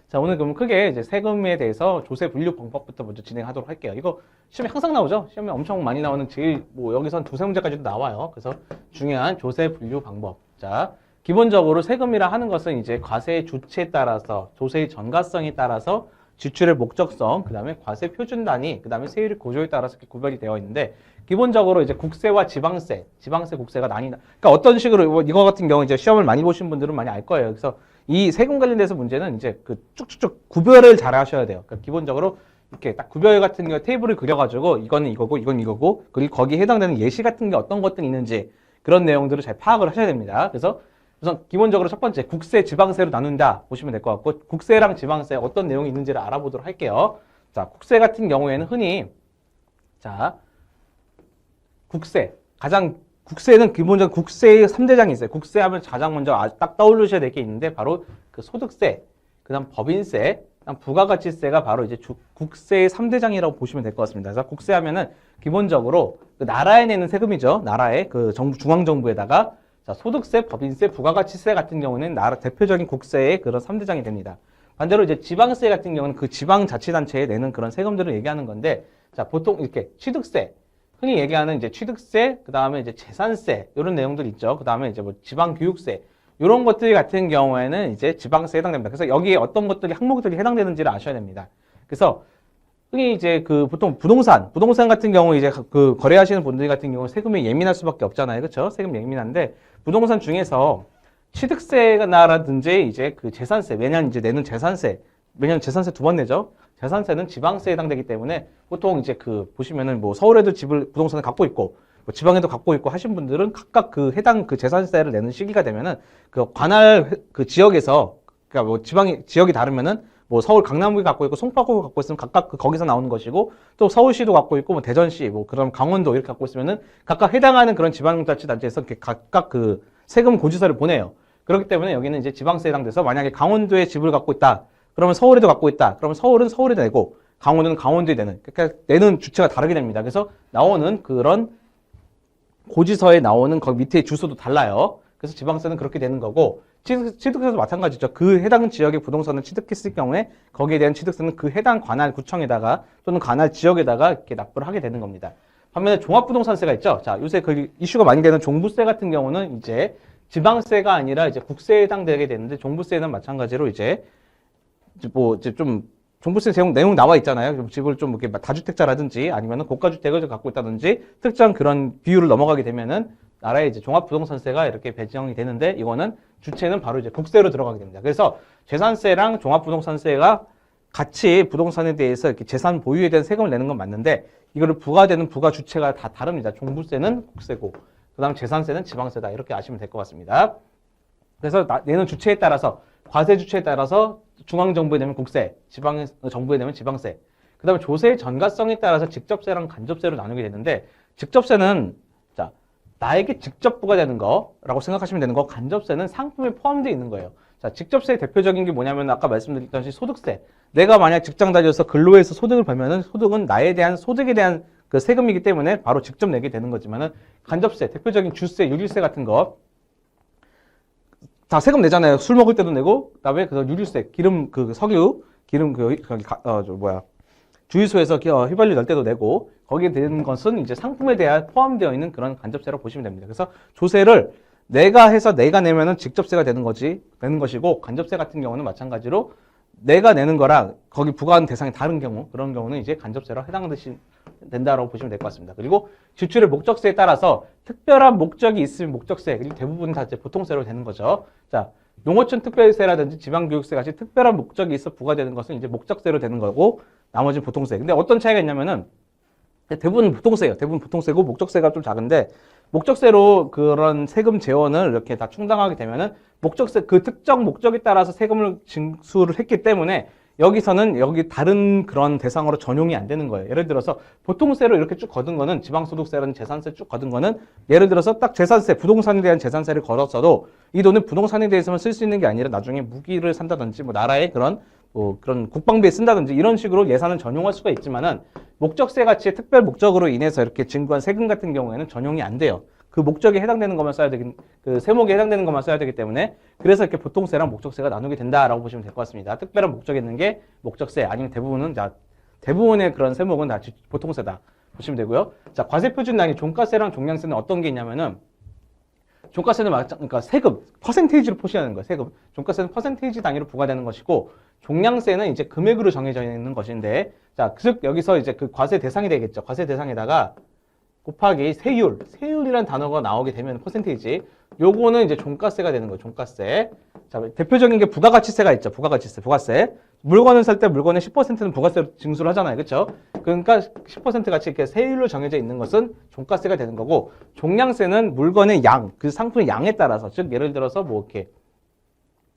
자, 오늘 그럼 크게 이제 세금에 대해서 조세 분류 방법부터 먼저 진행하도록 할게요. 이거 시험에 항상 나오죠? 시험에 엄청 많이 나오는 제일, 뭐, 여기선 두세 문제까지도 나와요. 그래서 중요한 조세 분류 방법. 자, 기본적으로 세금이라 하는 것은 이제 과세의 주체에 따라서, 조세의 전가성에 따라서 지출의 목적성, 그 다음에 과세 표준 단위, 그 다음에 세율의 고조에 따라서 이렇게 구별이 되어 있는데, 기본적으로 이제 국세와 지방세, 국세가 그러니까 어떤 식으로, 이거 같은 경우 이제 시험을 많이 보신 분들은 많이 알 거예요. 그래서 이 세금 관련돼서 문제는 이제 그 쭉쭉쭉 구별을 잘 하셔야 돼요. 그러니까 기본적으로 이렇게 딱 구별 같은 거 테이블을 그려가지고 이거는 이거고, 이건 이거고, 그리고 거기에 해당되는 예시 같은 게 어떤 것들이 있는지 그런 내용들을 잘 파악을 하셔야 됩니다. 그래서 우선 기본적으로 첫 번째 국세, 지방세로 나눈다 보시면 될 것 같고, 국세랑 지방세 어떤 내용이 있는지를 알아보도록 할게요. 자, 국세 같은 경우에는 흔히 자, 국세는 기본적으로 국세의 3대장이 있어요. 국세하면 가장 먼저 딱 떠올리셔야 될 게 있는데 바로 그 소득세, 그다음 법인세, 그다음 부가가치세가 바로 이제 국세의 3대장이라고 보시면 될 것 같습니다. 그래서 국세하면은 기본적으로 그 나라에 내는 세금이죠. 나라의 그 중앙정부에다가 자, 소득세, 법인세, 부가가치세 같은 경우는 나라 대표적인 국세의 그런 3대장이 됩니다. 반대로 이제 지방세 같은 경우는 그 지방자치단체에 내는 그런 세금들을 얘기하는 건데, 자, 보통 이렇게 취득세, 흔히 얘기하는 이제 취득세, 그 다음에 이제 재산세, 이런 내용들 있죠. 그 다음에 이제 뭐 지방교육세, 이런 것들 같은 경우에는 이제 지방세에 해당됩니다. 그래서 여기에 어떤 것들이, 항목들이 해당되는지를 아셔야 됩니다. 그래서 흔히 이제 그 보통 부동산 같은 경우 이제 그 거래하시는 분들 같은 경우 세금이 예민할 수밖에 없잖아요. 그렇죠? 세금 예민한데 부동산 중에서 취득세나라든지 이제 그 재산세, 매년 이제 내는 재산세, 매년 재산세 2번 내죠. 재산세는 지방세에 해당되기 때문에 보통 이제 그 보시면은 뭐 서울에도 집을 부동산을 갖고 있고 뭐 지방에도 갖고 있고 하신 분들은 각각 그 해당 그 재산세를 내는 시기가 되면은 그 관할 그 지역에서, 그러니까 뭐 지역이 다르면은 뭐 서울 강남구 갖고 있고 송파구 갖고 있으면 각각 그 거기서 나오는 것이고, 또 서울시도 갖고 있고 뭐 대전시 뭐 그런 강원도 이렇게 갖고 있으면은 각각 해당하는 그런 지방자치단체에서 이렇게 각각 그 세금 고지서를 보내요. 그렇기 때문에 여기는 이제 지방세에 해당돼서 만약에 강원도에 집을 갖고 있다, 그러면 서울에도 갖고 있다, 그러면 서울은 서울에 내고 강원도는 강원도에 내는, 그러니까 내는 주체가 다르게 됩니다. 그래서 나오는 그런 고지서에 나오는 거기 밑에 주소도 달라요. 그래서 지방세는 그렇게 되는 거고, 취득세도 마찬가지죠. 그 해당 지역의 부동산을 취득했을 경우에 거기에 대한 취득세는 그 해당 관할 구청에다가 또는 관할 지역에다가 이렇게 납부를 하게 되는 겁니다. 반면에 종합부동산세가 있죠. 자, 요새 그 이슈가 많이 되는 종부세 같은 경우는 이제 지방세가 아니라 이제 국세에 해당되게 되는데, 종부세는 마찬가지로 이제 뭐 이제 좀 종부세 내용 나와 있잖아요. 집을 좀 이렇게 다주택자라든지 아니면은 고가주택을 갖고 있다든지 특정 그런 비율을 넘어가게 되면은 나라의 이제 종합부동산세가 이렇게 배정이 되는데, 이거는 주체는 바로 이제 국세로 들어가게 됩니다. 그래서 재산세랑 종합부동산세가 같이 부동산에 대해서 이렇게 재산 보유에 대한 세금을 내는 건 맞는데, 이거를 부과되는 부과 주체가 다 다릅니다. 종부세는 국세고, 그 다음 재산세는 지방세다. 이렇게 아시면 될 것 같습니다. 그래서 내는 주체에 따라서, 과세 주체에 따라서 중앙정부에 내면 국세, 지방정부에 내면 지방세, 그 다음에 조세의 전가성에 따라서 직접세랑 간접세로 나누게 되는데, 직접세는 자, 나에게 직접 부과되는 거라고 생각하시면 되는 거, 간접세는 상품에 포함되어 있는 거예요. 자, 직접세의 대표적인 게 뭐냐면 아까 말씀드렸듯이 소득세. 내가 만약 직장 다녀서 근로해서 소득을 벌면은 소득은 나에 대한 소득에 대한 그 세금이기 때문에 바로 직접 내게 되는 거지만은, 간접세, 대표적인 주세, 유류세 같은 거 다 세금 내잖아요. 술 먹을 때도 내고, 그다음에 그 유류세, 기름 그 석유, 기름 주유소에서 휘발유 넣을 때도 내고, 거기에 되는 것은 이제 상품에 대한 포함되어 있는 그런 간접세라고 보시면 됩니다. 그래서 조세를 내가 해서 내가 내면은 직접세가 되는 것이고, 간접세 같은 경우는 마찬가지로 내가 내는 거랑 거기 부과하는 대상이 다른 경우, 그런 경우는 이제 간접세로 된다라고 보시면 될 것 같습니다. 그리고 지출의 목적세에 따라서 특별한 목적이 있으면 목적세, 그리고 대부분 다 이제 보통세로 되는 거죠. 자, 농어촌 특별세라든지 지방교육세 같이 특별한 목적이 있어 부과되는 것은 이제 목적세로 되는 거고, 나머지는 보통세. 근데 어떤 차이가 있냐면은 대부분 보통세예요. 대부분 보통세고 목적세가 좀 작은데, 목적세로 그런 세금 재원을 이렇게 다 충당하게 되면은 목적세, 그 특정 목적에 따라서 세금을 징수를 했기 때문에 여기서는 여기 다른 그런 대상으로 전용이 안 되는 거예요. 예를 들어서 보통세로 이렇게 쭉 거둔 거는, 지방소득세라는 재산세 쭉 거둔 거는 예를 들어서 딱 재산세, 부동산에 대한 재산세를 걸었어도 이 돈은 부동산에 대해서만 쓸 수 있는 게 아니라 나중에 무기를 산다든지 뭐 나라의 그런 그런 국방비에 쓴다든지 이런 식으로 예산을 전용할 수가 있지만은, 목적세 같이 특별 목적으로 인해서 이렇게 징수한 세금 같은 경우에는 전용이 안 돼요. 그 목적에 해당되는 것만 써야 되긴, 그 세목에 해당되는 것만 써야 되기 때문에 그래서 이렇게 보통세랑 목적세가 나누게 된다라고 보시면 될 것 같습니다. 특별한 목적이 있는 게 목적세 아니면 대부분의 그런 세목은 다 보통세다 보시면 되고요. 자, 과세표준 단위 종가세랑 종량세는 어떤 게 있냐면은 종가세는 그러니까 세금, 퍼센테이지로 표시하는 거예요. 세금. 종가세는 퍼센테이지 단위로 부과되는 것이고 종량세는 이제 금액으로 정해져 있는 것인데 자, 즉 여기서 이제 그 과세 대상이 되겠죠. 과세 대상에다가 곱하기 세율이라는 단어가 나오게 되면 퍼센테이지. 요거는 이제 종가세가 되는 거예요. 종가세. 자, 대표적인 게 부가가치세가 있죠. 부가세. 물건을 살 때 물건의 10%는 부가세로 징수를 하잖아요. 그렇죠? 그러니까 10% 같이 이렇게 세율로 정해져 있는 것은 종가세가 되는 거고 종량세는 물건의 양, 그 상품의 양에 따라서 즉 예를 들어서 뭐 이렇게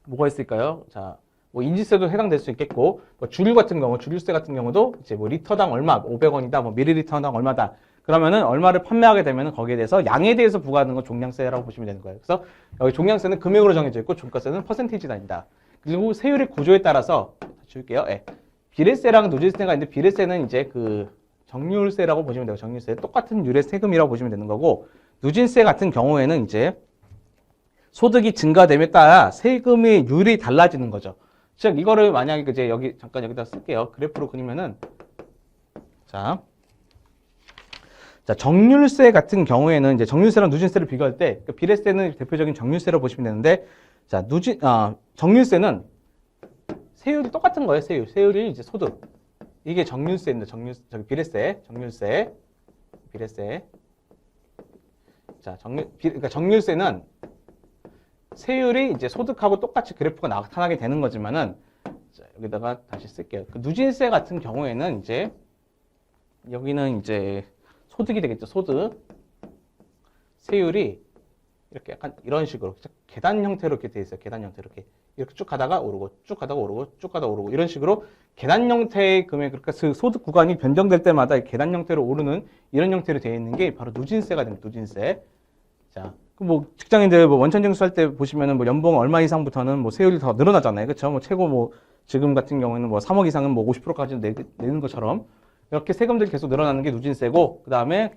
뭐가 있을까요? 자, 뭐 인지세도 해당될 수 있겠고 뭐 주류세 같은 경우도 이제 뭐 리터당 얼마, 500원이다, 뭐 밀리리터당 얼마다. 그러면은 얼마를 판매하게 되면은 거기에 대해서 양에 대해서 부과하는 건 종량세라고 보시면 되는 거예요. 그래서 여기 종량세는 금액으로 정해져 있고 종가세는 퍼센테이지 단위다. 그리고 세율의 구조에 따라서 줄게요. 예. 비례세랑 누진세가 있는데 비례세는 이제 그 정률세라고 보시면 되고 정률세 똑같은 율의 세금이라고 보시면 되는 거고 누진세 같은 경우에는 이제 소득이 증가됨에 따라 세금의 율이 달라지는 거죠. 즉 이거를 만약에 이제 여기 잠깐 여기다 쓸게요. 그래프로 그리면은 자, 정률세 같은 경우에는 이제 정률세랑 누진세를 비교할 때 비례세는 대표적인 정률세로 보시면 되는데 자, 정률세는 세율이 똑같은 거예요. 세율이 이제 소득. 이게 정률세입니다. 비례세. 자, 그러니까 정률세는 세율이 이제 소득하고 똑같이 그래프가 나타나게 되는 거지만은 자, 여기다가 다시 쓸게요. 그 누진세 같은 경우에는 이제 여기는 이제 소득이 되겠죠. 소득. 세율이 이렇게 약간 이런 식으로 계단 형태로 이렇게 돼 있어요. 계단 형태로 이렇게 쭉 가다가 오르고 쭉 가다가 오르고 쭉 가다가 오르고 이런 식으로 계단 형태의 금액 그러니까 그 소득 구간이 변경될 때마다 계단 형태로 오르는 이런 형태로 되어 있는 게 바로 누진세가 됩니다. 누진세. 자, 뭐 직장인들 뭐 원천징수 할 때 보시면은 뭐 연봉 얼마 이상부터는 뭐 세율이 더 늘어나잖아요. 그렇죠? 뭐 최고 뭐 지금 같은 경우에는 뭐 3억 이상은 뭐 50%까지 내는 것처럼 이렇게 세금들이 계속 늘어나는 게 누진세고 그다음에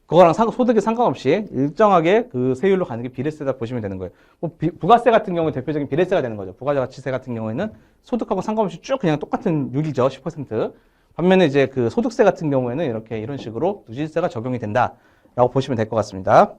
그거랑 소득에 상관없이 일정하게 그 세율로 가는 게 비례세다 보시면 되는 거예요. 뭐 부가세 같은 경우는 대표적인 비례세가 되는 거죠. 부가가치세 같은 경우에는 소득하고 상관없이 쭉 그냥 똑같은 율이죠. 10%. 반면에 이제 그 소득세 같은 경우에는 이런 식으로 누진세가 적용이 된다라고 보시면 될 것 같습니다.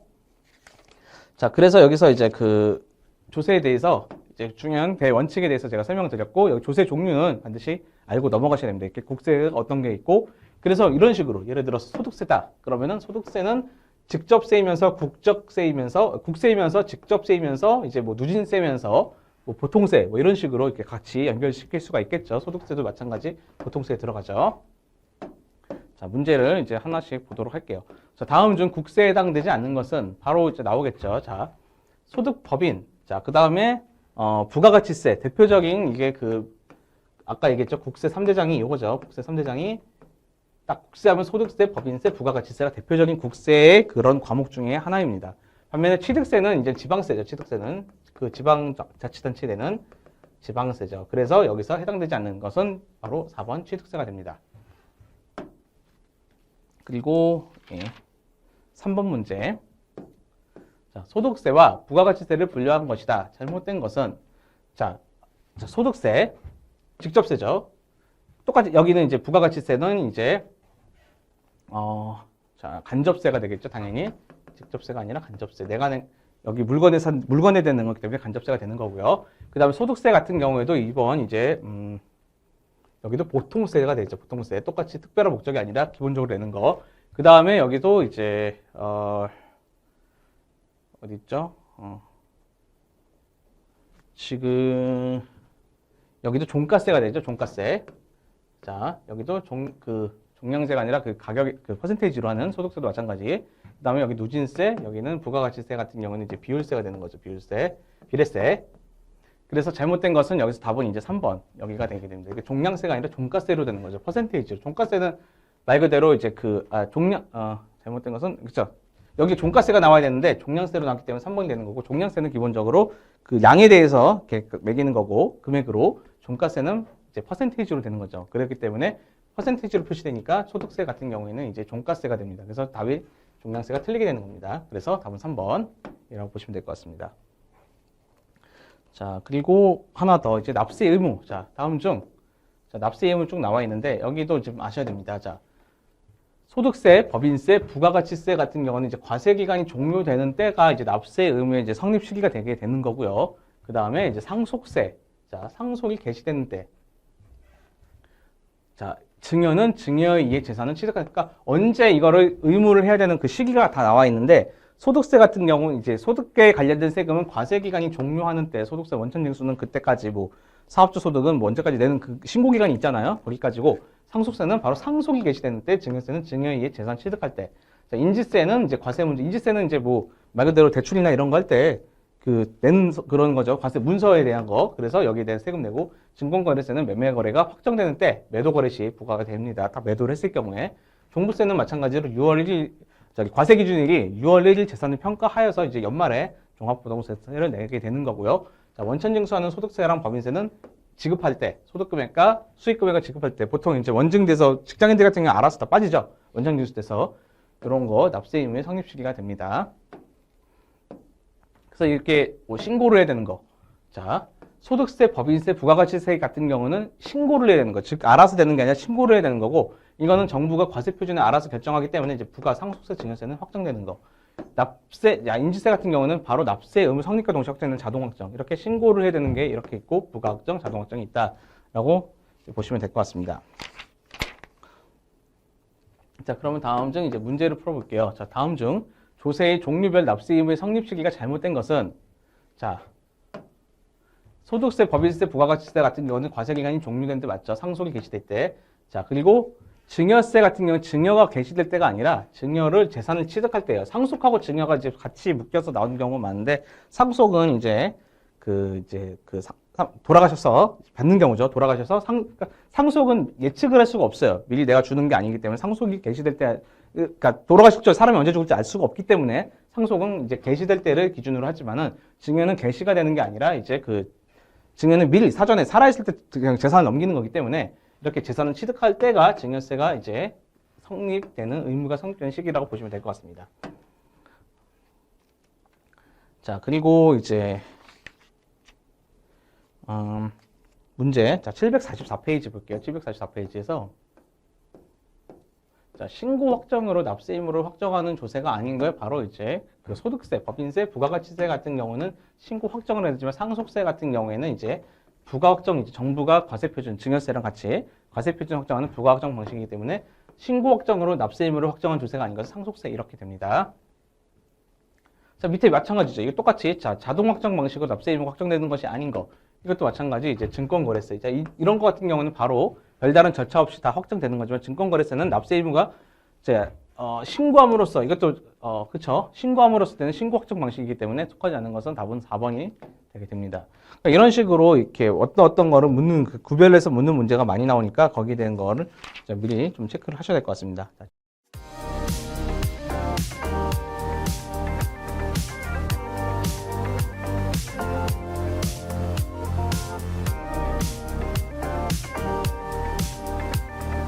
자, 그래서 여기서 이제 그 조세에 대해서 이제 중요한 대원칙에 대해서 제가 설명을 드렸고 여기 조세 종류는 반드시 알고 넘어가셔야 됩니다. 이렇게 국세가 어떤 게 있고 그래서 이런 식으로 예를 들어서 소득세다. 그러면은 소득세는 직접세이면서 국세이면서 직접세이면서 이제 뭐 누진세면서 뭐 보통세 뭐 이런 식으로 이렇게 같이 연결시킬 수가 있겠죠. 소득세도 마찬가지 보통세에 들어가죠. 자, 문제를 이제 하나씩 보도록 할게요. 자, 다음 중 국세에 해당되지 않는 것은 바로 이제 나오겠죠. 자, 소득법인. 자, 그 다음에 부가가치세. 대표적인 이게 아까 얘기했죠. 국세 3대장이 이거죠. 국세 3대장이 딱 국세하면 소득세, 법인세, 부가가치세가 대표적인 국세의 그런 과목 중에 하나입니다. 반면에 취득세는 이제 지방세죠. 취득세는 그 지방자치단체에 내는 지방세죠. 그래서 여기서 해당되지 않는 것은 바로 4번 취득세가 됩니다. 그리고 3번 문제. 자, 소득세와 부가가치세를 분류한 것이다. 잘못된 것은 자, 소득세, 직접세죠. 똑같이 여기는 이제 부가가치세는 이제 자, 간접세가 되겠죠. 당연히 직접세가 아니라 간접세. 여기 물건에 대는 거기 때문에 간접세가 되는 거고요. 그다음에 소득세 같은 경우에도 이번 이제 여기도 보통세가 되죠. 보통세. 똑같이 특별한 목적이 아니라 기본적으로 내는 거. 그다음에 여기도 이제 어디 있죠? 지금 여기도 종가세가 되죠. 종가세. 자, 여기도 종량세가 아니라 그 가격, 그 퍼센테이지로 하는 소득세도 마찬가지. 그 다음에 여기 누진세, 여기는 부가가치세 같은 경우는 이제 비율세가 되는 거죠. 비례세. 그래서 잘못된 것은 여기서 답은 이제 3번. 여기가 되게 됩니다. 이게 종량세가 아니라 종가세로 되는 거죠. 퍼센테이지로. 종가세는 말 그대로 이제 잘못된 것은, 그쵸. 여기 종가세가 나와야 되는데 종량세로 나왔기 때문에 3번이 되는 거고, 종량세는 기본적으로 그 양에 대해서 이렇게 매기는 거고, 금액으로. 종가세는 이제 퍼센테이지로 되는 거죠. 그렇기 때문에 퍼센테이지로 표시되니까 소득세 같은 경우에는 이제 종가세가 됩니다. 그래서 답이 종량세가 틀리게 되는 겁니다. 그래서 답은 3번이라고 보시면 될 것 같습니다. 자, 그리고 하나 더 이제 납세 의무. 자, 다음 중 자, 납세 의무 쭉 나와 있는데 여기도 좀 아셔야 됩니다. 자, 소득세, 법인세, 부가가치세 같은 경우는 이제 과세 기간이 종료되는 때가 이제 납세 의무의 이제 성립 시기가 되게 되는 거고요. 그 다음에 이제 상속세. 자, 상속이 개시되는 때. 자, 증여는 증여에 의해 재산을 취득하니까 언제 이거를 의무를 해야 되는 그 시기가 다 나와 있는데 소득세 같은 경우는 이제 소득에 관련된 세금은 과세 기간이 종료하는 때 소득세 원천 징수는 그때까지 뭐 사업주 소득은 뭐 언제까지 내는 그 신고 기간이 있잖아요. 거기까지고 상속세는 바로 상속이 개시되는 때, 증여세는 증여에 의해 재산 취득할 때. 자, 인지세는 이제 과세 문제. 인지세는 이제 뭐 말 그대로 대출이나 이런 거 할 때 그 낸 그런 거죠. 과세 문서에 대한 거. 그래서 여기에 대해 세금 내고 증권거래세는 매매 거래가 확정되는 때 매도 거래 시 부과가 됩니다. 다 매도를 했을 경우에. 종부세는 마찬가지로 6월 1일 과세 기준일이 6월 1일 재산을 평가하여서 이제 연말에 종합부동산세를 내게 되는 거고요. 자, 원천 징수하는 소득세랑 법인세는 지급할 때, 소득금액과 수익금액을 지급할 때 보통 이제 원증돼서 직장인들 같은 경우는 알아서 다 빠지죠. 원천 징수돼서 이런 거 납세 의무의 성립 시기가 됩니다. 그래서 이렇게 뭐 신고를 해야 되는 거. 자, 소득세, 법인세, 부가가치세 같은 경우는 신고를 해야 되는 거. 즉 알아서 되는 게 아니라 신고를 해야 되는 거고 이거는 정부가 과세 표준에 알아서 결정하기 때문에 이제 부가, 상속세, 증여세는 확정되는 거. 납세, 인지세 같은 경우는 바로 납세 의무 성립과 동시에 확정되는 자동 확정. 이렇게 신고를 해야 되는 게 이렇게 있고 부가 확정, 자동 확정이 있다라고 보시면 될 것 같습니다. 자, 그러면 다음 중 이제 문제를 풀어볼게요. 자, 다음 중 조세의 종류별 납세 의무의 성립 시기가 잘못된 것은 자, 소득세, 법인세, 부가가치세 같은 경우는 과세 기간이 종료된 때 맞죠? 상속이 개시될 때. 자, 그리고 증여세 같은 경우는 증여가 개시될 때가 아니라 증여를 재산을 취득할 때예요. 상속하고 증여가 이제 같이 묶여서 나오는 경우가 많은데 상속은 이제 돌아가셔서 받는 경우죠. 돌아가셔서 그러니까 상속은 예측을 할 수가 없어요. 미리 내가 주는 게 아니기 때문에 상속이 개시될 때 그러니까 돌아가실 때 사람이 언제 죽을지 알 수가 없기 때문에 상속은 이제 개시될 때를 기준으로 하지만은 증여는 개시가 되는 게 아니라 이제 증여는 미리 사전에 살아있을 때 그냥 재산을 넘기는 거기 때문에 이렇게 재산을 취득할 때가 증여세가 이제 성립되는 의무가 성립되는 시기라고 보시면 될 것 같습니다. 자, 그리고 이제 문제 자 744페이지 볼게요. 744페이지에서 자, 신고 확정으로 납세 의무를 확정하는 조세가 아닌 거예요. 바로 이제 그 소득세, 법인세, 부가가치세 같은 경우는 신고 확정을 해야 되지만 상속세 같은 경우에는 이제 부가 확정, 이제 정부가 과세 표준, 증여세랑 같이 과세 표준 확정하는 부가 확정 방식이기 때문에 신고 확정으로 납세 의무를 확정한 조세가 아닌 것은 상속세 이렇게 됩니다. 자, 밑에 마찬가지죠. 이거 똑같이 자, 자동 확정 방식으로 납세 의무가 확정되는 것이 아닌 거. 이것도 마찬가지 이제 증권거래세. 자, 이런 거 같은 경우는 바로 별다른 절차 없이 다 확정되는 거지만 증권거래세는 납세 의무가 이제 신고함으로써 이것도 그쵸? 신고함으로써 되는 신고 확정 방식이기 때문에 속하지 않는 것은 답은 4번이 되게 됩니다. 그러니까 이런 식으로 이렇게 어떤 거를 묻는 구별해서 묻는 문제가 많이 나오니까 거기에 대한 거를 미리 좀 체크를 하셔야 될 것 같습니다.